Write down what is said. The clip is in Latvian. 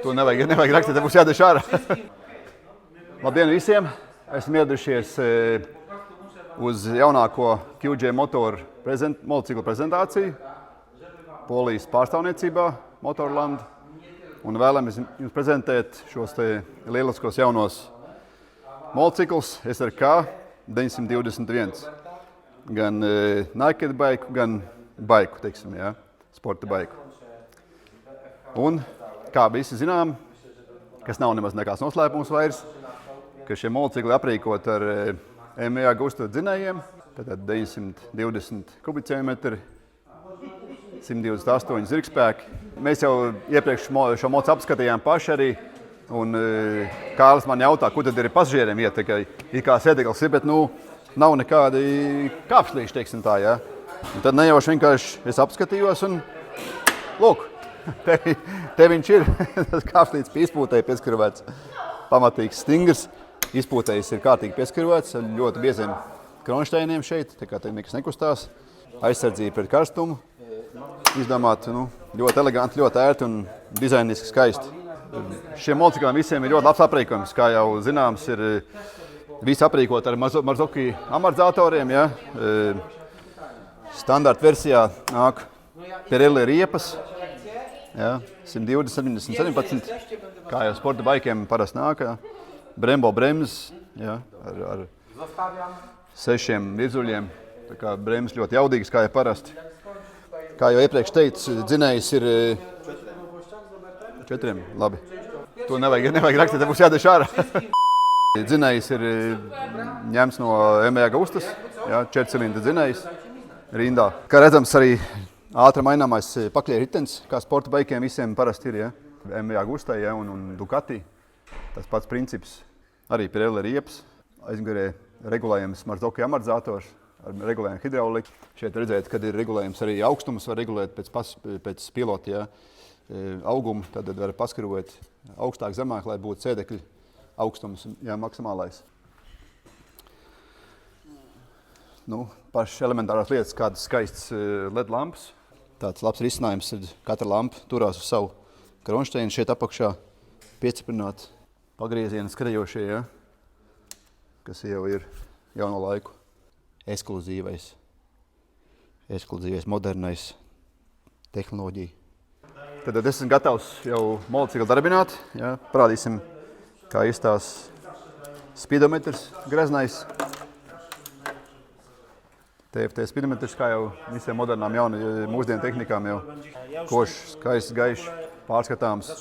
To nevajag rakstīt, te būs jādara ārā. Labdien visiem! Esam ieradušies uz jaunāko QJ motoru motociklu prezentāciju Polijas pārstāvniecībā Motorland. Un vēlamies jums prezentēt šos te lieliskos jaunos motociklus SRK 921. Gan naked baiku, gan baiku, teiksim, jā, sporta baiku. Un, kā visi zinām, kas nav nemaz nekāds noslēpums vairs, ka šie motocikli aprīkot ar MEA Agusta dzinējiem, tātad 920 kubicentimetri, 128 zirgspēki. Mēs jau iepriekš šo mocu apskatījām paši arī, un Kārlis man jautā, ko tad ir pasažieriem iet, it kā sēdeklis ir, bet nav nekādi kāpslīši, teiksim tā, jā. Un tad nejauši vienkārši es apskatījos un, lūk, te viņš ir, tas kāpslīts pie izpūtēji pieskarvēts, pamatīgs stingrs. Izpūtējs ir kārtīgi pieskarvēts ar ļoti bieziem kronšteiniem šeit, tā kā te nekas nekustās. Aizsardzība pret karstumu. Izdomāt, ļoti eleganti, ļoti ērti un dizainiski skaisti. Šiem motocikliem visiem ir ļoti labs aprīkojums. Kā jau zināms, ir visi aprīkot ar Marzocchi amortizatoriem. Ja? Standarta versijā nāk Pirelli riepas, ja? 120, 70, 17, kā jau sporta baikiem parasti nāk. Ja? Brembo bremzes, ja? ar 6 virzuļiem. Tā kā bremzes ļoti jaudīgas, kā jau parasti. Kā jau iepriekš teicu, dzinējs ir 4. Labi. To nevajag rakstīt, te būs jādara ārā. Dzinējs ir ņemts no MEA Agustas, ja, 4-cilindra dzinējs rindā. Kā redzams, arī ātri maināmais pakļieritens, kā sporta baikiem visiem parasti ir, ja. MEA Agustai, ja, un Ducati. Tas pats princips. Arī Pirelli riepas, aizmugurē regulējams Marzocchi amortizators ar regulējumu hidrauliku. Šeit redzēt, kad ir regulējums arī augstums, var regulēt pēc pilota, ja, augumu, tad var paskarot augstāk, zemāk, lai būtu sēdekļu augstums, ja, maksimālais. Pašas elementārās lietas, kādas skaistas LED lampas. Tāds labs risinājums ir, katra lampa turās uz savu kronšteinu šeit apakšā pieciprināt pagriezienu skrejošie, ja, kas jau ir jauno laiku. Ekskluzīvais, modernais tehnoloģija. Tad esmu gatavs jau motociklu darbināt. Ja. Parādīsim, kā izstās speedometrs greznais. TFT speedometrs, kā jau visiem modernām mūsdienu tehnikām jau košs, skaists, gaišs, pārskatāms.